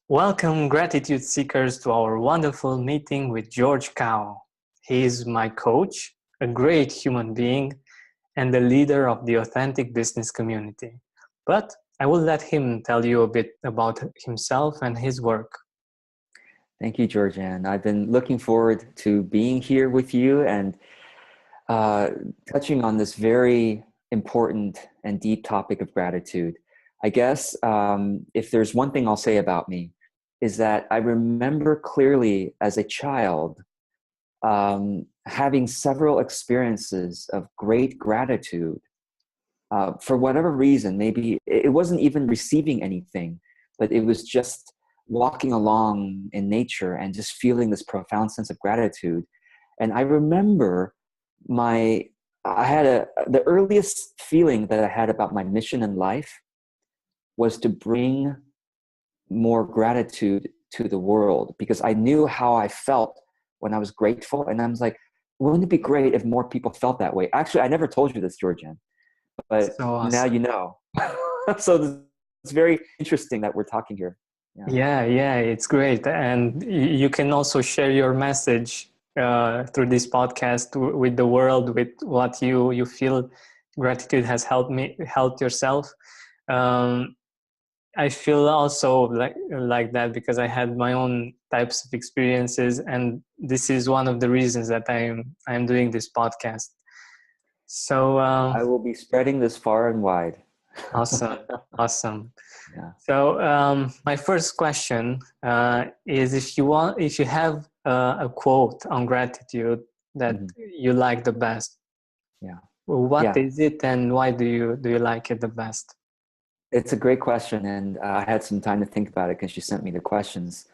Welcome, gratitude seekers, to our wonderful meeting with George Kao. He is my coach, a great human being, and the leader of the authentic business community. But I will let him tell you a bit about himself and his work. Thank you, Georgianne. I've been looking forward to being here with you and touching on this very important and deep topic of gratitude. I guess if there's one thing I'll say about me, is that I remember clearly as a child having several experiences of great gratitude for whatever reason. Maybe it wasn't even receiving anything, but it was just walking along in nature and just feeling this profound sense of gratitude. And I remember the earliest feeling that I had about my mission in life was to bring more gratitude to the world, because I knew how I felt when I was grateful. And I was like, wouldn't it be great if more people felt that way? Actually, I never told you this, Georgianne, but So awesome. Now you know. So it's very interesting that we're talking here. Yeah, it's great. And you can also share your message through this podcast with the world, with what you feel gratitude has helped yourself. I feel also like that because I had my own types of experiences, and this is one of the reasons that I'm doing this podcast. So I will be spreading this far and wide. Awesome. Yeah. So my first question is, if you have a quote on gratitude that you like the best, what is it, and why do you like it the best? It's a great question, and I had some time to think about it because you sent me the questions.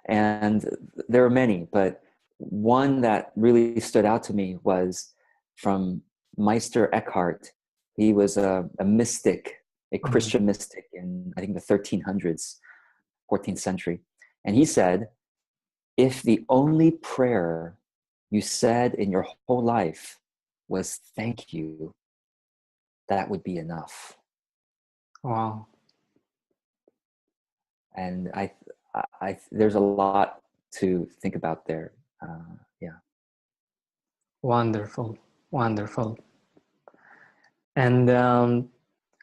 And there are many, but one that really stood out to me was from Meister Eckhart. He was a mystic, a Christian mystic in, I think, the 1300s, 14th century. And he said, if the only prayer you said in your whole life was thank you, that would be enough. Wow. And I there's a lot to think about there. Wonderful. And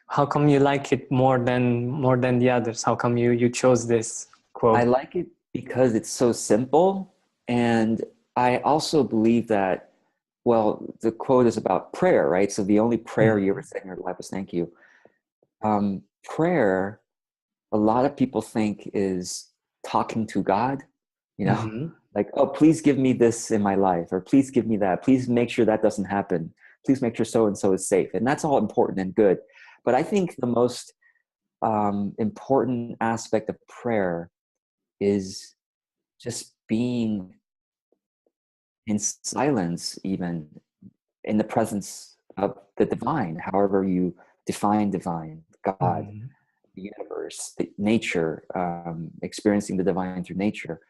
how come you like it more than the others? How come you chose this quote? I like it because it's so simple, and I also believe that, well, the quote is about prayer, right? So the only prayer you ever said in your life was thank you. Prayer, a lot of people think is talking to God, like, oh, please give me this in my life, or please give me that. Please make sure that doesn't happen. Please make sure so-and-so is safe. And that's all important and good. But I think the most important aspect of prayer is just being in silence, even in the presence of the divine, however you define divine, God, the universe, the nature, experiencing the divine through nature.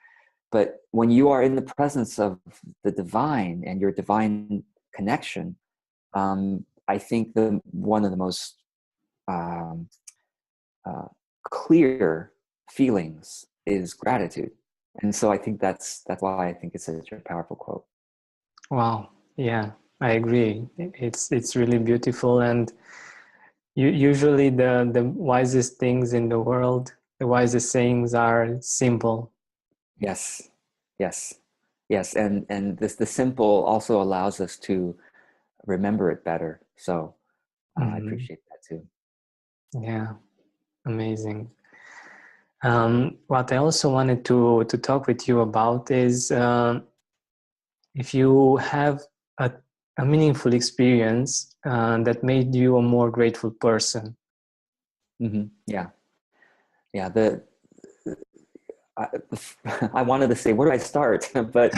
But when you are in the presence of the divine and your divine connection, I think one of the most clear feelings is gratitude. And so I think that's why I think it's such a powerful quote. Wow. Yeah, I agree. It's really beautiful. And usually the wisest things in the world, the wisest sayings are simple. Yes. And the simple also allows us to remember it better. So I appreciate that too. Yeah, amazing. What I also wanted to talk with you about is if you have a meaningful experience that made you a more grateful person. Yeah. I wanted to say, where do I start? But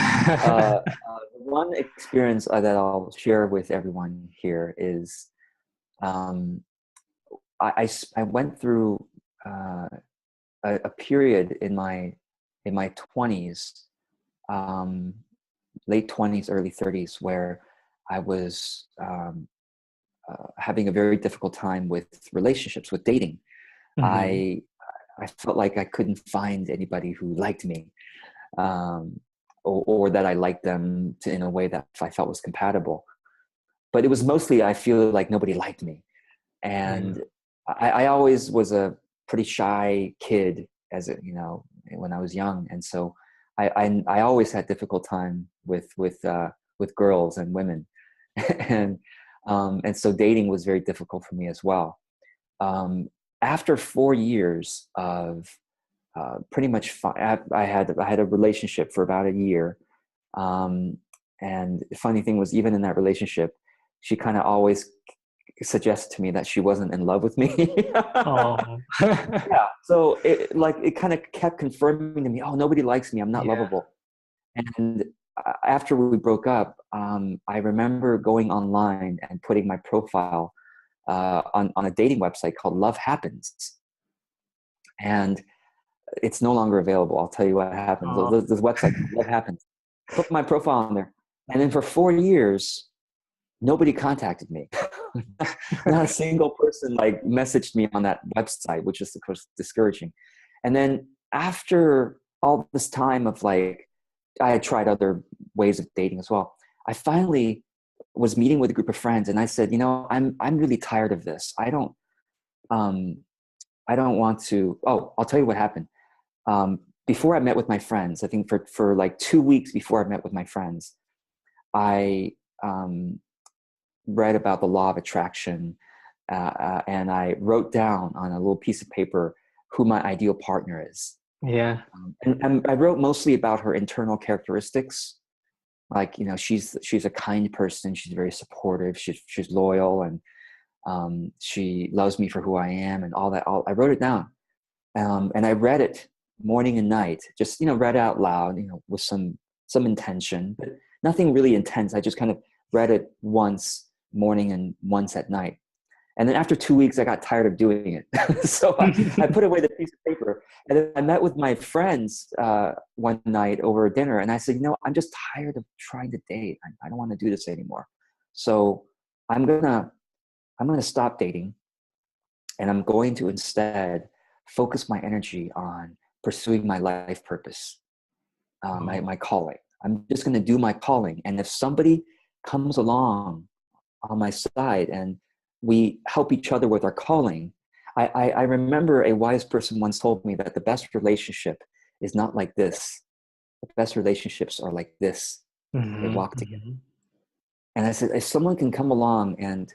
one experience that I'll share with everyone here is I went through a period in my 20s late 20s, early 30s, where I was having a very difficult time with relationships, with dating. I felt like I couldn't find anybody who liked me, or that I liked them in a way that I felt was compatible. But it was mostly, I feel like nobody liked me. And I always was a pretty shy kid when I was young. And so I always had difficult time with girls and women. And so dating was very difficult for me as well. After 4 years of pretty much, I had a relationship for about a year. And the funny thing was, even in that relationship, she kind of always suggested to me that she wasn't in love with me. Oh. Yeah. So it kind of kept confirming to me, oh, nobody likes me. I'm not lovable. And after we broke up, I remember going online and putting my profile on a dating website called Love Happens. And it's no longer available. I'll tell you what happened. Oh. This website, Love Happens. Put my profile on there. And then for 4 years, nobody contacted me. Not a single person messaged me on that website, which is of course discouraging. And then after all this time of I had tried other ways of dating as well, I finally was meeting with a group of friends, and I said, I'm really tired of this. I don't want to. Oh, I'll tell you what happened. Before I met with my friends, I think for 2 weeks before I met with my friends, I read about the law of attraction, and I wrote down on a little piece of paper who my ideal partner is. Yeah. And I wrote mostly about her internal characteristics. She's a kind person. She's very supportive. She's loyal, and she loves me for who I am, and all that. I wrote it down, and I read it morning and night. Just read it out loud, with some intention, but nothing really intense. I just kind of read it once morning and once at night. And then after 2 weeks, I got tired of doing it. So I put away the piece of paper. And then I met with my friends one night over dinner. And I said, I'm just tired of trying to date. I don't want to do this anymore. So I'm gonna stop dating. And I'm going to instead focus my energy on pursuing my life purpose, my calling. I'm just going to do my calling. And if somebody comes along on my side and we help each other with our calling, I remember a wise person once told me that the best relationship is not like this. The best relationships are like this. They walk together. And I said, if someone can come along and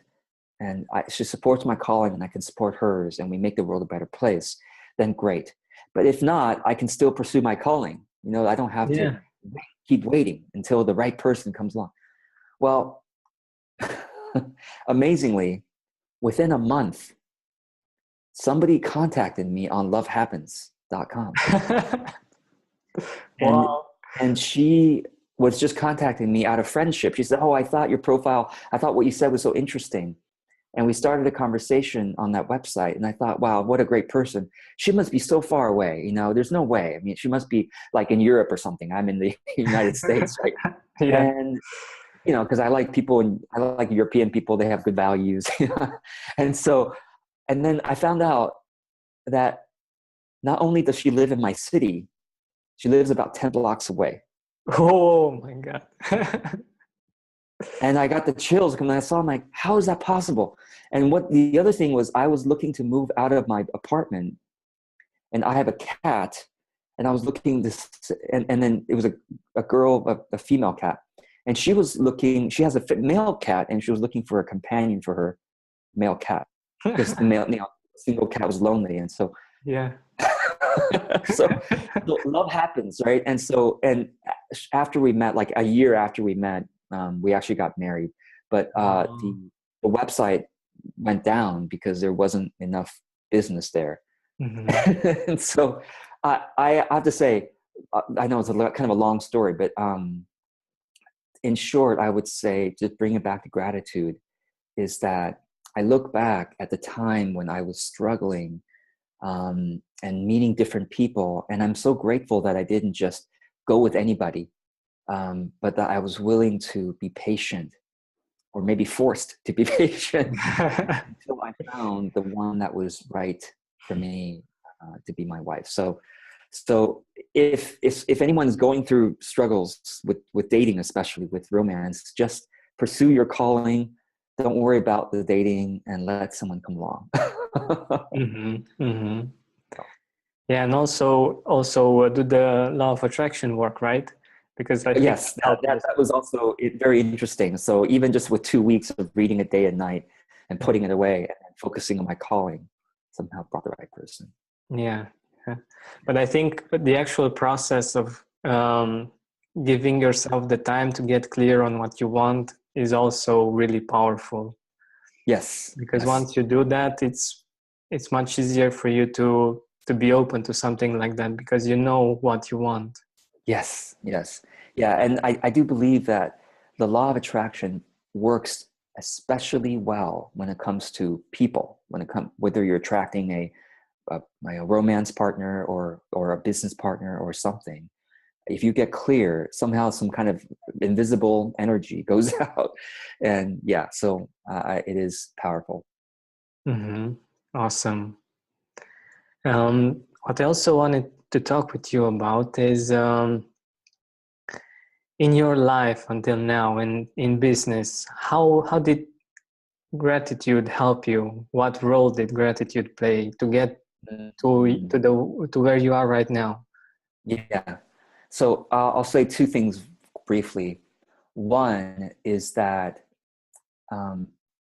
she supports my calling and I can support hers and we make the world a better place, then great. But if not, I can still pursue my calling. I don't have to keep waiting until the right person comes along. Well, amazingly, within a month, somebody contacted me on lovehappens.com. Wow. And she was just contacting me out of friendship. She said, oh, I thought what you said was so interesting. And we started a conversation on that website. And I thought, wow, what a great person. She must be so far away. There's no way. I mean, she must be in Europe or something. I'm in the United States, right? Yeah. And, because I like people, and I like European people. They have good values. And then I found out that not only does she live in my city, she lives about 10 blocks away. Oh my God. And I got the chills when I saw, I'm like, how is that possible? And what the other thing was, I was looking to move out of my apartment, and I have a cat, and I was looking and then it was a girl, a female cat. And she has a male cat, and she was looking for a companion for her male cat. Because the single cat was lonely. And so, yeah. so love happens, right? And so, and after we met, a year after we met, we actually got married. But the website went down because there wasn't enough business there. And so I have to say, I know it's kind of a long story, but in short, I would say, just bring it back to gratitude, is that I look back at the time when I was struggling and meeting different people, and I'm so grateful that I didn't just go with anybody. but that I was willing to be patient, or maybe forced to be patient until I found the one that was right for me to be my wife. So if anyone's going through struggles with dating, especially with romance, just pursue your calling. Don't worry about the dating and let someone come along. Yeah, and also do the law of attraction work, right? Because I think Yes, that was also very interesting. So even just with 2 weeks of reading it day and night and putting it away and focusing on my calling, somehow brought the right person. Yeah. But I think the actual process of giving yourself the time to get clear on what you want is also really powerful. Yes. Because once you do that, it's much easier for you to be open to something like that, because you know what you want. Yes. Yeah. And I do believe that the law of attraction works especially well when it comes to people, whether you're attracting a romance partner or a business partner or something. If you get clear, somehow some kind of invisible energy goes out. And yeah, so it is powerful. Awesome. What I also wanted to talk with you about is in your life until now and in business, how did gratitude help you? What role did gratitude play to get to where you are right now? Yeah. So I'll say two things briefly. One is that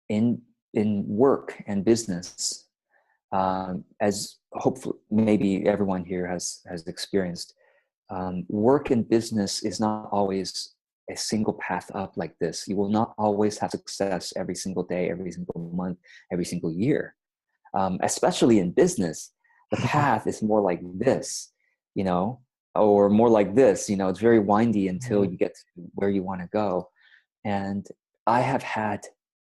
in work and business, as hopefully maybe everyone here has experienced, work and business is not always a single path up like this. You will not always have success every single day, every single month, every single year. Especially in business, the path is more like this, or more like this. It's very windy until you get to where you want to go. And I have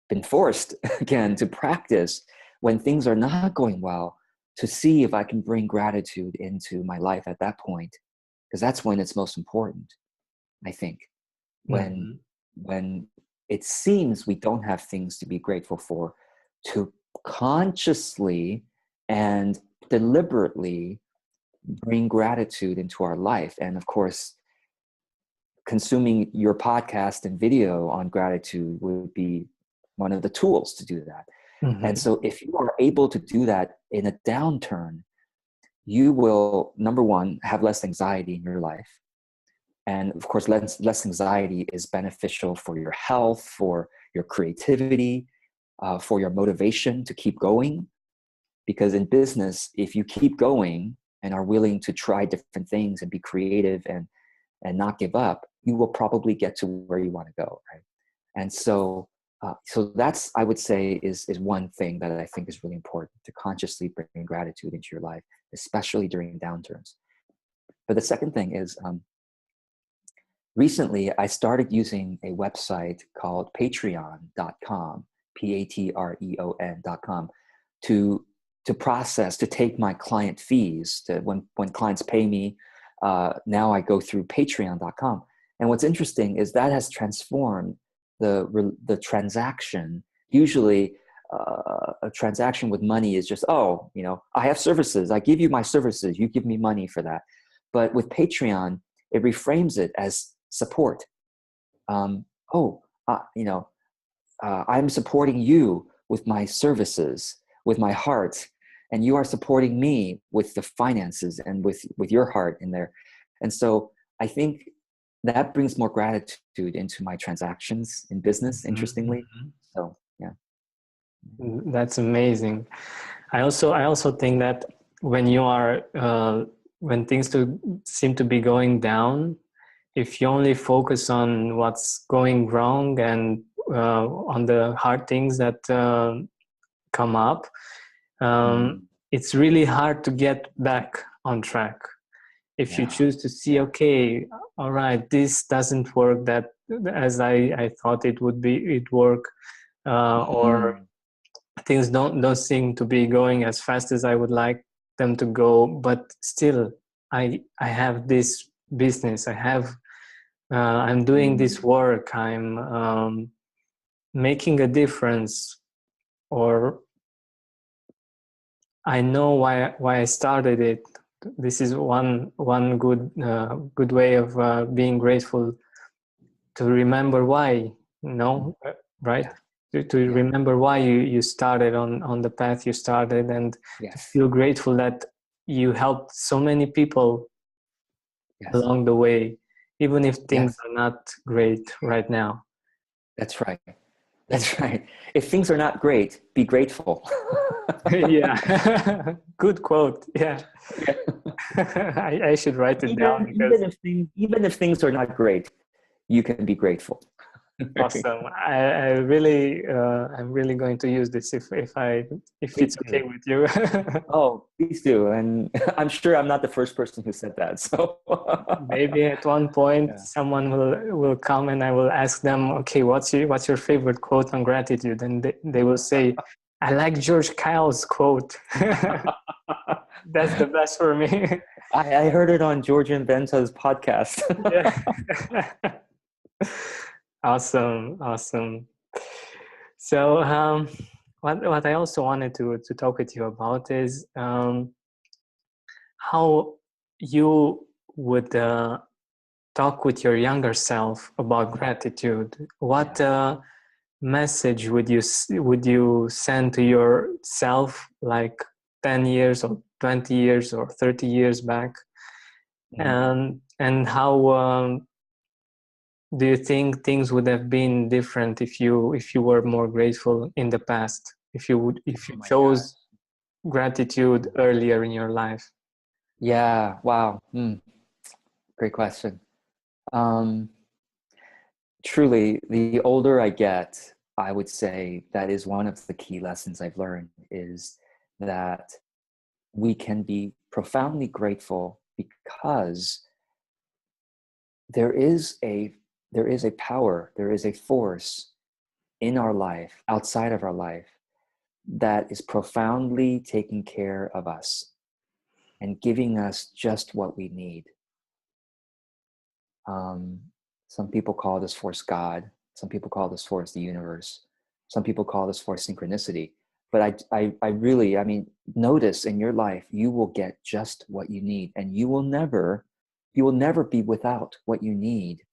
been forced again to practice when things are not going well, to see if I can bring gratitude into my life at that point, because that's when it's most important, I think. When it seems we don't have things to be grateful for, to consciously and deliberately bring gratitude into our life. And of course, consuming your podcast and video on gratitude would be one of the tools to do that. And so if you are able to do that in a downturn, you will, number one, have less anxiety in your life. And of course, less anxiety is beneficial for your health, for your creativity, for your motivation to keep going. Because in business, if you keep going and are willing to try different things and be creative and not give up, you will probably get to where you want to go, right? And so that's, I would say, is one thing that I think is really important, to consciously bring gratitude into your life, especially during downturns. But the second thing is, recently I started using a website called patreon.com, patreon.com, to take my client fees. When clients pay me, now I go through patreon.com. And what's interesting is that has transformed the transaction. Usually a transaction with money is just, I have services, I give you my services, you give me money for that. But with Patreon, it reframes it as support. I'm supporting you with my services, with my heart, and you are supporting me with the finances and with your heart in there. And so I think that brings more gratitude into my transactions in business, interestingly. So, yeah. That's amazing. I also think that when you are, when things seem to be going down, if you only focus on what's going wrong and on the hard things that come up, it's really hard to get back on track. If you choose to see, okay, all right, this doesn't work that as I thought it work, or things don't seem to be going as fast as I would like them to go, but still I have this business, I have I'm doing this work, I'm making a difference, or I know why I started it. This is one good way of being grateful, to remember why, right? Yeah. To Yeah. remember why you started on the path you started, and to Yes. feel grateful that you helped so many people Yes. along the way, even if things Yes. are not great right now. That's right. That's right. If things are not great, be grateful. Yeah. Good quote. Yeah. Yeah. I should write it down, because Even if things are not great, you can be grateful. awesome. I'm really going to use this if Me it's too. okay with you. Oh, please do. And I'm sure I'm not the first person who said that. So Maybe at one point yeah. someone will come and I will ask them, okay, what's your favorite quote on gratitude? And they will say, I like George Kyle's quote. That's the best for me. I heard it on George and Benta's podcast. Yeah. Awesome. So what I also wanted to talk with you about is how you would talk with your younger self about gratitude. What message would you send to yourself, like 10 years or 20 years or 30 years back? And how do you think things would have been different if you were more grateful in the past, if you Oh my gosh. chose gratitude earlier in your life? Yeah. Wow. Great question. Um, Truly, the older I get, I would say that is one of the key lessons I've learned, is that we can be profoundly grateful because there is a power, there is a force in our life, outside of our life, that is profoundly taking care of us and giving us just what we need. Um, some people call this force God. Some people call this force the universe. Some people call this force synchronicity. But I really, I mean, notice in your life, you will get just what you need, and you will never be without what you need.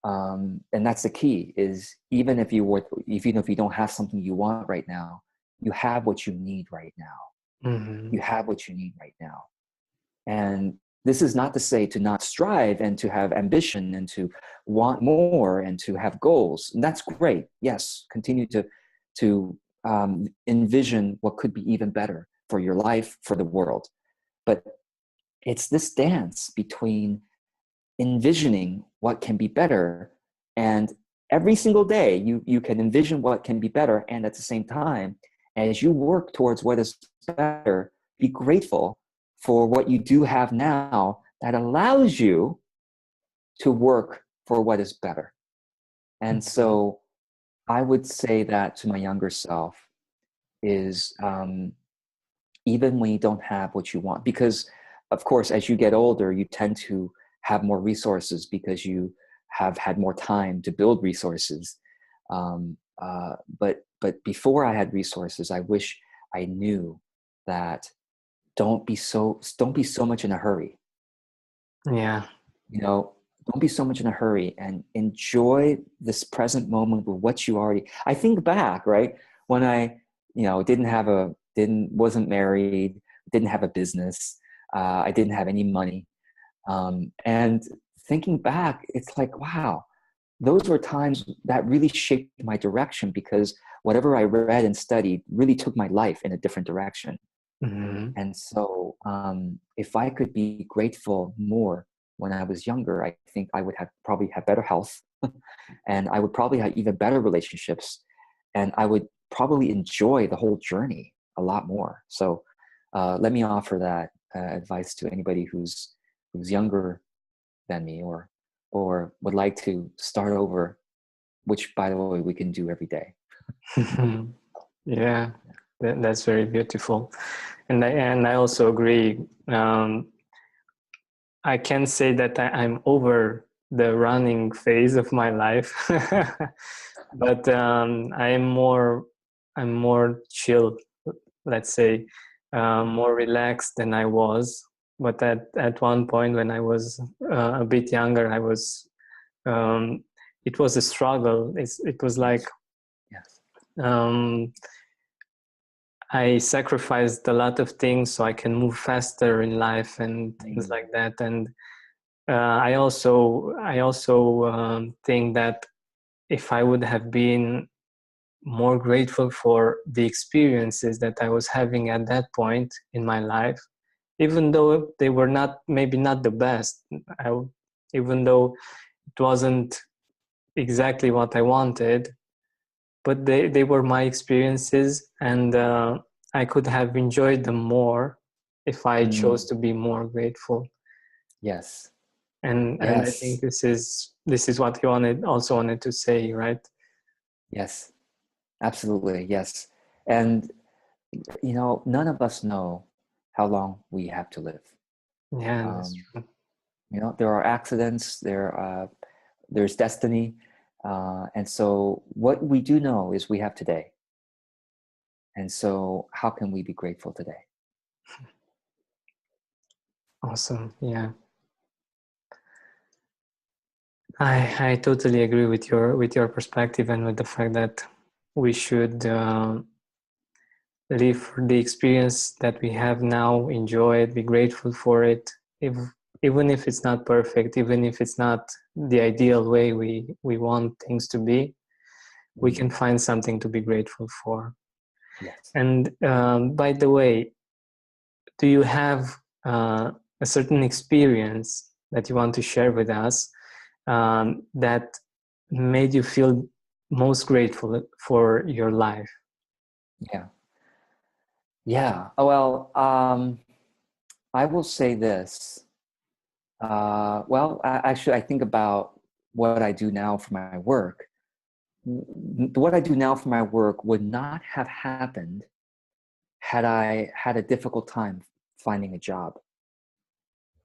And that's the key, is even if you don't have something you want right now, you have what you need right now. Mm-hmm. You have what you need right now. And this is not to say to not strive and to have ambition and to want more and to have goals. And that's great. Yes, continue to envision what could be even better for your life, for the world. But it's this dance between envisioning what can be better, and every single day you can envision what can be better, and at the same time, as you work towards what is better, be grateful for what you do have now that allows you to work for what is better. And so I would say that to my younger self is, even when you don't have what you want, because of course, as you get older, you tend to have more resources because you have had more time to build resources. But before I had resources, I wish I knew that don't be so much in a hurry. Yeah. You know, don't be so much in a hurry, and enjoy this present moment with what you already. I think back, right, when I, wasn't married, didn't have a business, I didn't have any money, and thinking back, it's like, wow, those were times that really shaped my direction, because whatever I read and studied really took my life in a different direction. Mm-hmm. And so, if I could be grateful more when I was younger, I think I would have probably have better health, and I would probably have even better relationships, and I would probably enjoy the whole journey a lot more. So, let me offer that advice to anybody who's younger than me, or would like to start over, which, by the way, we can do every day. Yeah, that's very beautiful, and I also agree. I can say that I'm over the running phase of my life. But I'm more chill, let's say, more relaxed than I was. But at one point when I was a bit younger, it was a struggle. It was like, Yes. I sacrificed a lot of things so I can move faster in life and things like that. And I also think that if I would have been more grateful for the experiences that I was having at that point in my life, even though they were maybe not the best, even though it wasn't exactly what I wanted, but they were my experiences, and I could have enjoyed them more if I chose to be more grateful. Yes. And I think this is what you also wanted to say, right? Yes, absolutely. Yes. And, none of us know how long we have to live. Yeah, that's true. There are accidents, there's destiny. And so what we do know is we have today. And so how can we be grateful today? Awesome. Yeah. I totally agree with your perspective, and with the fact that we should live for the experience that we have now, enjoy it, be grateful for it, even if it's not perfect, even if it's not the ideal way we want things to be, we can find something to be grateful for. Yes. And by the way, do you have a certain experience that you want to share with us that made you feel most grateful for your life? Yeah. Well, I will say this. Actually, I think about what I do now for my work. What I do now for my work would not have happened had I had a difficult time finding a job.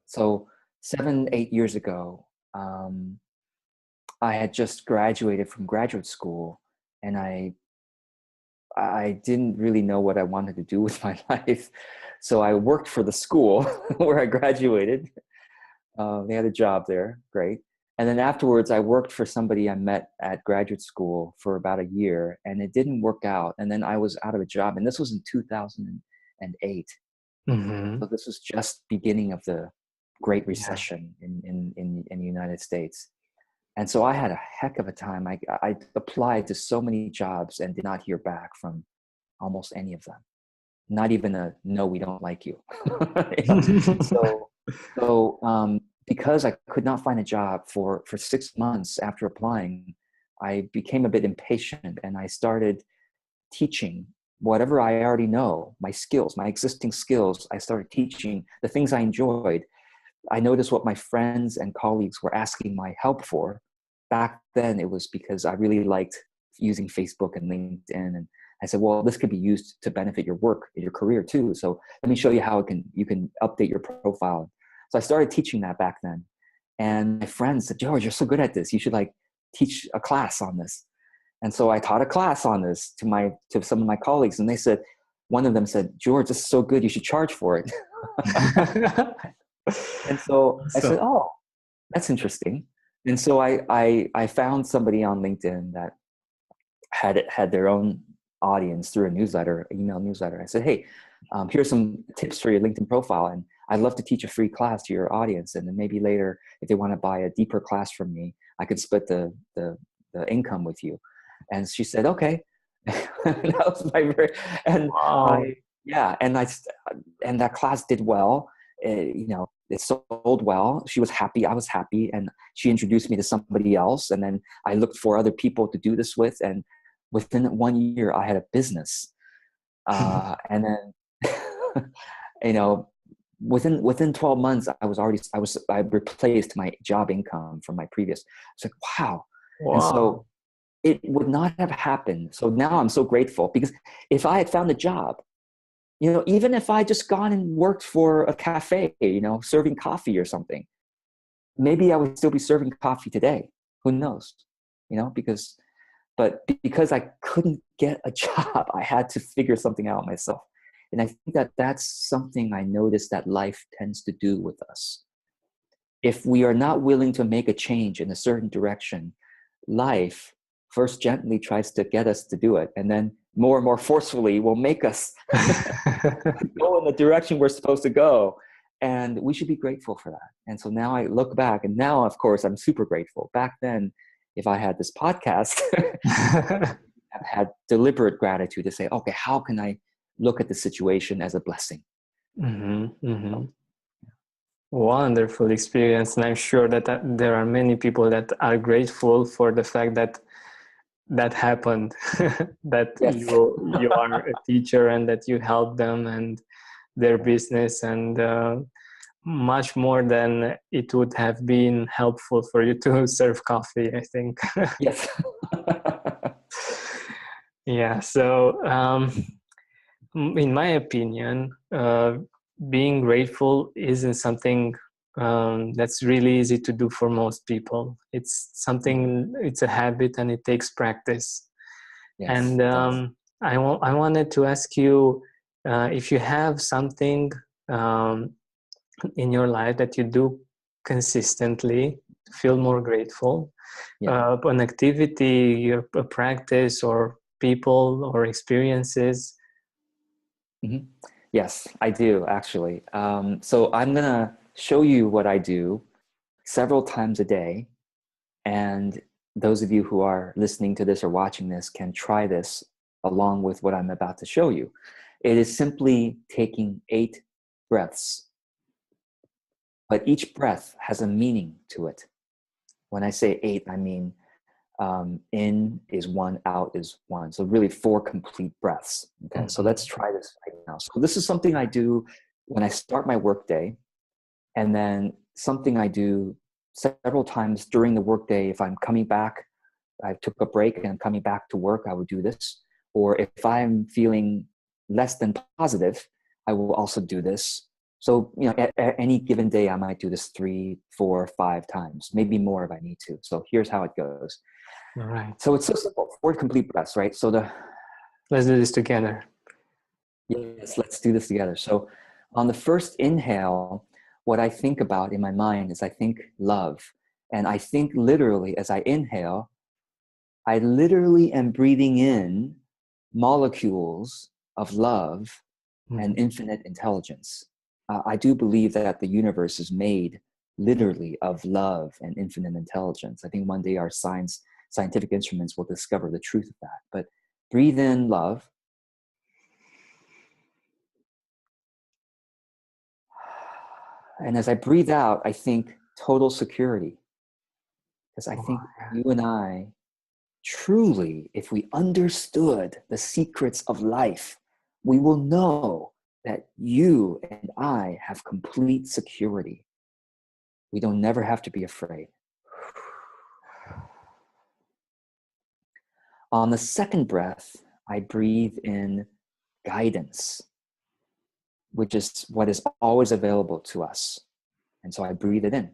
So 7, 8 years ago, I had just graduated from graduate school, and I didn't really know what I wanted to do with my life. So I worked for the school where I graduated. They had a job there, great. And then afterwards, I worked for somebody I met at graduate school for about a year, and it didn't work out. And then I was out of a job, and this was in 2008. Mm-hmm. So this was just beginning of the Great Recession in the United States. And so I had a heck of a time. I applied to so many jobs and did not hear back from almost any of them. Not even a no, we don't like you. So because I could not find a job for 6 months after applying, I became a bit impatient, and I started teaching whatever I already know, my skills, my existing skills. I started teaching the things I enjoyed. I noticed what my friends and colleagues were asking my help for. Back then, it was because I really liked using Facebook and LinkedIn, and I said, well, this could be used to benefit your work and your career too. So let me show you how you can update your profile. So I started teaching that back then. And my friends said, George, you're so good at this. You should teach a class on this. And so I taught a class on this to some of my colleagues. And one of them said, George, this is so good. You should charge for it. And so I said, oh, that's interesting. And so I found somebody on LinkedIn that had their own audience through an email newsletter. I said, hey, here's some tips for your LinkedIn profile, and I'd love to teach a free class to your audience. And then maybe later, if they want to buy a deeper class from me, I could split the income with you. And she said, okay. That was my Wow. And that class did well. It sold well. She was happy. I was happy. And she introduced me to somebody else. And then I looked for other people to do this with. And within 1 year, I had a business. And then, within 12 months, I replaced my job income from my previous. It's like, wow. And so it would not have happened. So now I'm so grateful, because if I had found a job, even if I just gone and worked for a cafe, serving coffee or something, maybe I would still be serving coffee today. Who knows? But because I couldn't get a job, I had to figure something out myself. And I think that that's something I noticed that life tends to do with us. If we are not willing to make a change in a certain direction, life first gently tries to get us to do it, and then more and more forcefully will make us go in the direction we're supposed to go. And we should be grateful for that. And so now I look back, and now, of course, I'm super grateful. Back then, if I had this podcast, I've had deliberate gratitude to say, okay, how can I look at the situation as a blessing? Mm-hmm, mm-hmm. Wonderful experience. And I'm sure that there are many people that are grateful for the fact that that happened, that Yes. you are a teacher and that you help them and their business, and much more than it would have been helpful for you to serve coffee, I think. Yes. Yeah. So, in my opinion, being grateful isn't something that's really easy to do for most people. It's a habit, and it takes practice. Yes, And I wanted to ask you if you have something in your life that you do consistently to feel more grateful, an activity, a practice, or people or experiences. Mm-hmm. Yes, I do actually. So I'm gonna show you what I do several times a day, and those of you who are listening to this or watching this can try this along with what I'm about to show you. It is simply taking 8 breaths, but each breath has a meaning to it. When I say 8, I mean in is 1, out is 1. So really 4 complete breaths. Okay, so let's try this right now. So this is something I do when I start my workday, and then something I do several times during the workday. If I'm coming back, I took a break and I'm coming back to work, I would do this. Or if I'm feeling less than positive, I will also do this. So, at any given day, I might do this 3, 4, 5 times, maybe more if I need to. So here's how it goes. All right. So it's so simple, 4 complete breaths, right? So let's do this together. Yes, let's do this together. So on the first inhale, what I think about in my mind is I think love. And I think literally as I inhale, I literally am breathing in molecules of love and infinite intelligence. I do believe that the universe is made literally of love and infinite intelligence. I think one day our scientific instruments will discover the truth of that. But breathe in love. And as I breathe out, I think total security. Because I think you and I, truly, if we understood the secrets of life, we will know that you and I have complete security. We don't never have to be afraid. On the second breath, I breathe in guidance, which is what is always available to us. And so I breathe it in.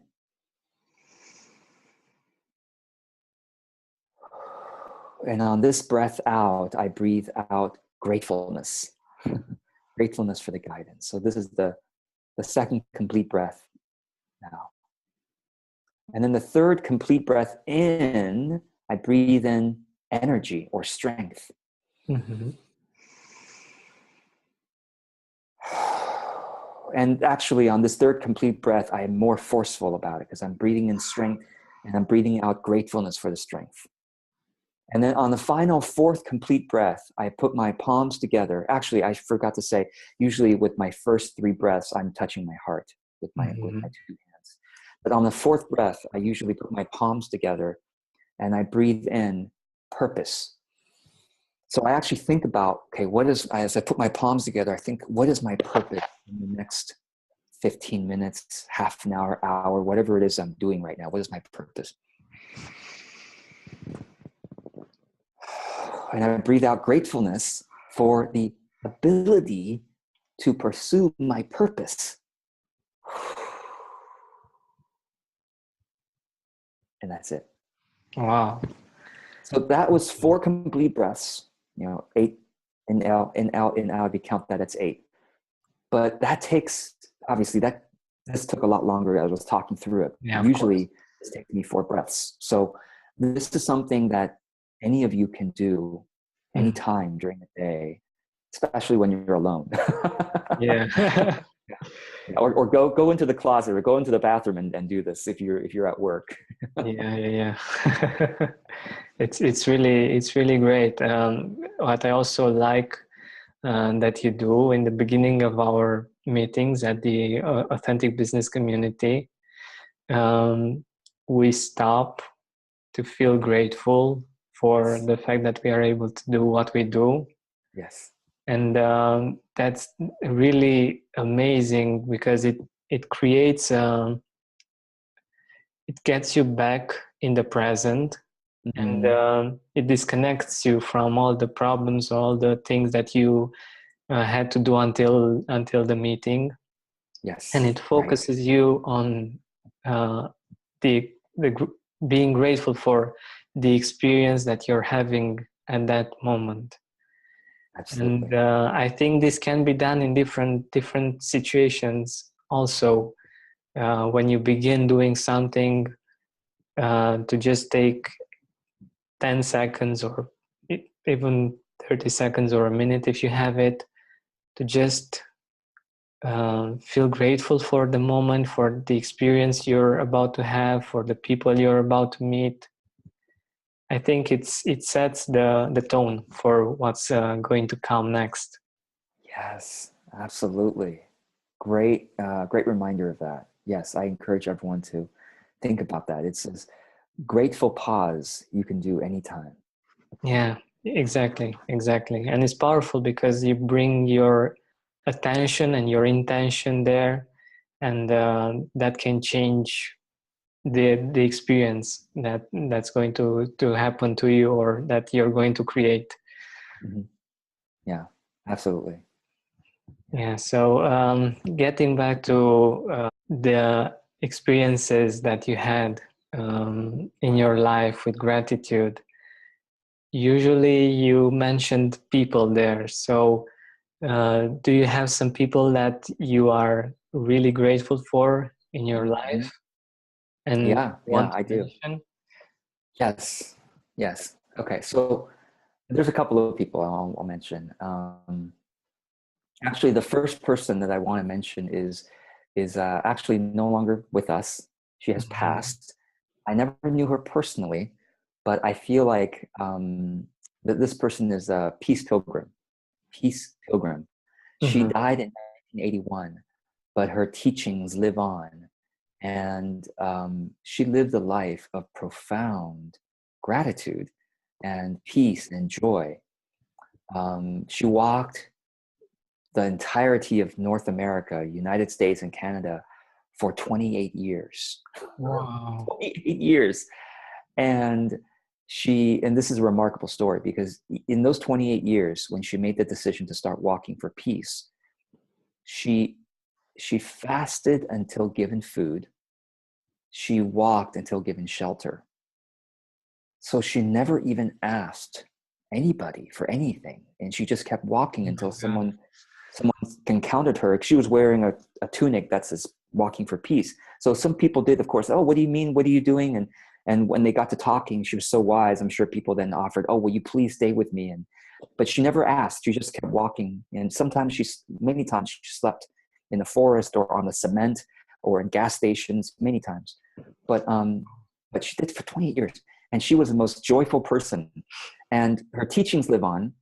And on this breath out, I breathe out gratefulness. Gratefulness for the guidance. So this is the second complete breath now. And then the third complete breath in, I breathe in energy or strength. Mm-hmm. And actually on this third complete breath, I am more forceful about it because I'm breathing in strength and I'm breathing out gratefulness for the strength. And then on the final fourth complete breath, I put my palms together. Actually, I forgot to say, usually with my first 3 breaths, I'm touching my heart with my 2 hands. But on the fourth breath, I usually put my palms together and I breathe in purpose. So I actually think about, okay, as I put my palms together, I think, what is my purpose in the next 15 minutes, half an hour, whatever it is I'm doing right now? What is my purpose? And I breathe out gratefulness for the ability to pursue my purpose. and that's it. Wow. So that was 4 complete breaths, 8 in out, in out, in out. If you count that, it's 8. But that takes, obviously, this took a lot longer as I was talking through it. Yeah, Usually this takes me 4 breaths. So this is something that any of you can do anytime during the day, especially when you're alone. Yeah. Or go into the closet or go into the bathroom and do this if you're at work. Yeah. It's really great. What I also like that you do in the beginning of our meetings at the Authentic Business Community, we stop to feel grateful for the fact that we are able to do what we do. Yes. And that's really amazing because it creates it gets you back in the present. Mm-hmm. And it disconnects you from all the problems, all the things that you had to do until the meeting. Yes. And it focuses you on the being grateful for the experience that you're having at that moment. Absolutely. And I think this can be done in different situations also. When you begin doing something, to just take 10 seconds or even 30 seconds or a minute if you have it, to just feel grateful for the moment, for the experience you're about to have, for the people you're about to meet. I think it sets the tone for what's going to come next. Yes, absolutely. Great reminder of that. Yes, I encourage everyone to think about that. It's a grateful pause you can do anytime. Yeah, exactly. And it's powerful because you bring your attention and your intention there, and that can change the experience that's going to happen to you or that you're going to create. Mm-hmm. Yeah, absolutely. Yeah. So getting back to the experiences that you had in your life with gratitude, usually you mentioned people there. So do you have some people that you are really grateful for in your Mm-hmm. life and Yeah, want to I do. mention? Yes. Okay, so there's a couple of people I'll mention. Actually, the first person that I want to mention is actually no longer with us. She has passed. I never knew her personally, but I feel like that this person is a Peace Pilgrim. Peace Pilgrim. She Mm-hmm. died in 1981, but her teachings live on. And she lived a life of profound gratitude and peace and joy. She walked the entirety of North America, United States, and Canada for 28 years. Wow. 28 years. And this is a remarkable story because in those 28 years, when she made the decision to start walking for peace, she fasted until given food. She walked until given shelter. So she never even asked anybody for anything. And she just kept walking until someone encountered her. She was wearing a tunic that says walking for peace. So some people did, of course, oh, what do you mean? What are you doing? And when they got to talking, she was so wise. I'm sure people then offered, oh, will you please stay with me? But she never asked. She just kept walking. And many times she slept in the forest or on the cement or in gas stations, many times. But she did for 28 years. And she was the most joyful person. And her teachings live on.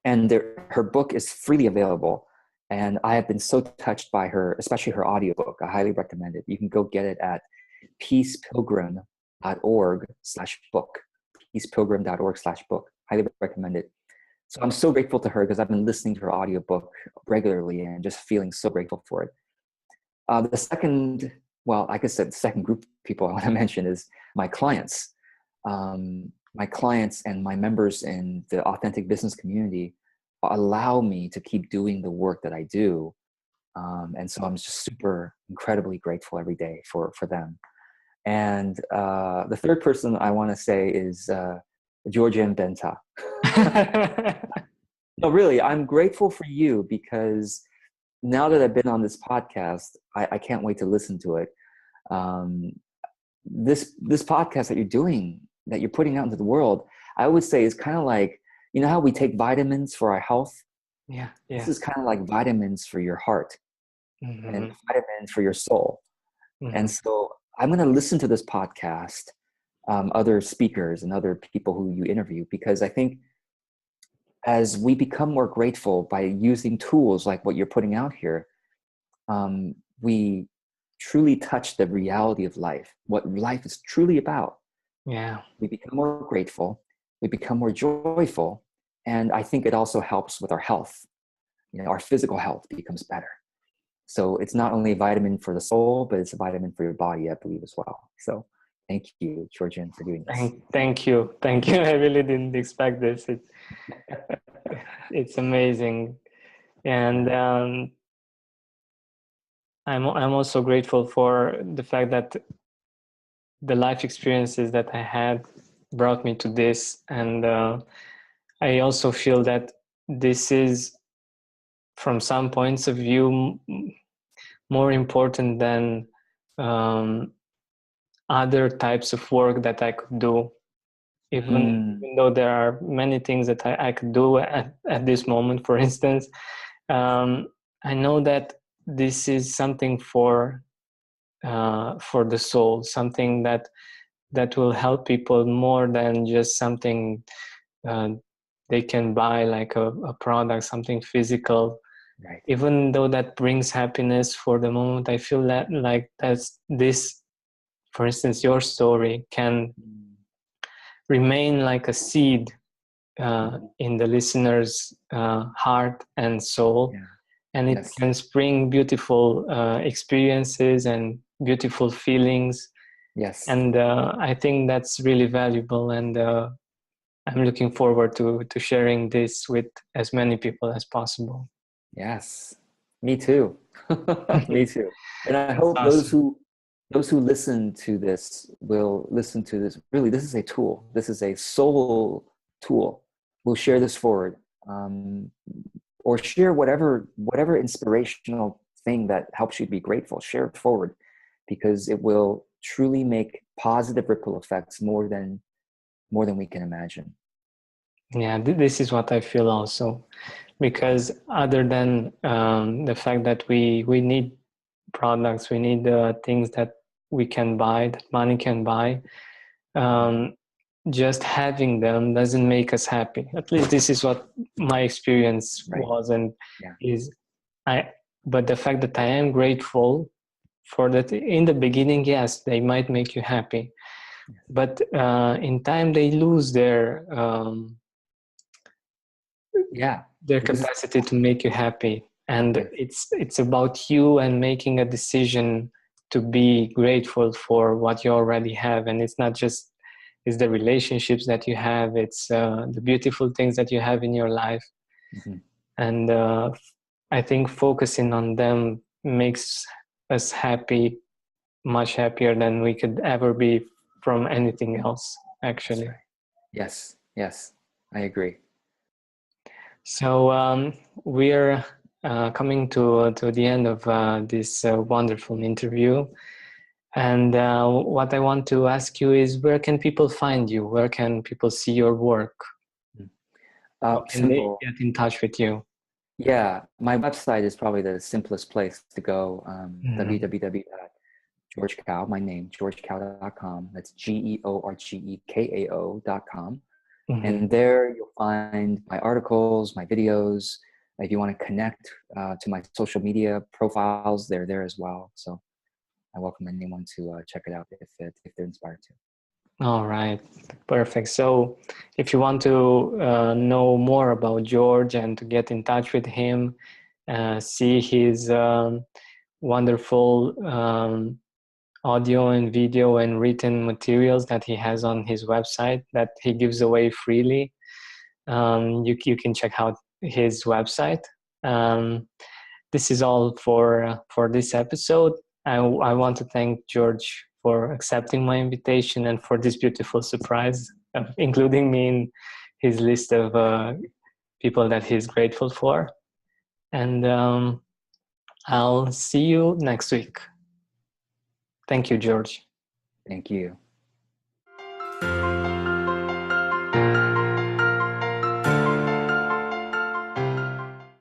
And her book is freely available. And I have been so touched by her, especially her audiobook. I highly recommend it. You can go get it at peacepilgrim.org/book. peacepilgrim.org/book. Highly recommend it. So I'm so grateful to her because I've been listening to her audiobook regularly and just feeling so grateful for it. The second, like I said, the second group of people I want to mention is my clients. My clients and my members in the Authentic Business Community allow me to keep doing the work that I do. And so I'm just incredibly grateful every day for them. And the third person I want to say is Georgia and Benta. No, really, I'm grateful for you because now that I've been on this podcast, I can't wait to listen to it. This podcast that you're doing, that you're putting out into the world, I would say is kind of like, you know how we take vitamins for our health? Yeah. This is kind of like vitamins for your heart Mm-hmm. and vitamins for your soul. Mm-hmm. And so I'm going to listen to this podcast, other speakers and other people who you interview, because I think as we become more grateful by using tools like what you're putting out here, we truly touch the reality of life, what life is truly about. Yeah. We become more grateful, we become more joyful, and I think it also helps with our health. You know, our physical health becomes better. So it's not only a vitamin for the soul, but it's a vitamin for your body, I believe, as well. So thank you, Georgian, for doing this. Thank you. I really didn't expect this. It's amazing. And I'm also grateful for the fact that the life experiences that I had brought me to this. And I also feel that this is, from some points of view, more important than other types of work that I could do. Even though there are many things that I could do at this moment, for instance, I know that this is something for the soul, something that will help people more than just something they can buy, like a product, something physical. Right. Even though that brings happiness for the moment, I feel that like that's this, for instance, your story can remain like a seed in the listener's heart and soul. Yeah. And it can spring beautiful experiences and beautiful feelings. Yes. And I think that's really valuable. And I'm looking forward to sharing this with as many people as possible. Yes. Me too. Me too. And I hope awesome. those who listen to this will listen to this. Really, this is a tool. This is a soul tool. We'll share this forward. Or share whatever inspirational thing that helps you to be grateful. Share it forward, because it will truly make positive ripple effects more than we can imagine. Yeah, this is what I feel also, because other than the fact that we need products, we need things that we can buy, that money can buy, just having them doesn't make us happy. At least this is what my experience was and is. But the fact that I am grateful for that, in the beginning, yes, they might make you happy, but in time they lose their capacity to make you happy. And it's about you and making a decision to be grateful for what you already have. And it's not just it's the relationships that you have, it's the beautiful things that you have in your life. And I think focusing on them makes us happy, much happier than we could ever be from anything else, actually. Yes, I agree. So we're coming to the end of this wonderful interview. And what I want to ask you is, where can people find you? Where can people see your work? How can they get in touch with you? Yeah, my website is probably the simplest place to go. www.georgekao, my name, georgekao.com. That's GEORGEKAO.com. And there you'll find my articles, my videos. If you want to connect to my social media profiles, they're there as well. So I welcome anyone to check it out if they're inspired to. All right, perfect. So if you want to know more about George and to get in touch with him, see his wonderful audio and video and written materials that he has on his website that he gives away freely, you can check out his website. This is all for this episode. I want to thank George for accepting my invitation and for this beautiful surprise of including me in his list of people that he's grateful for. And I'll see you next week. Thank you, George. Thank you.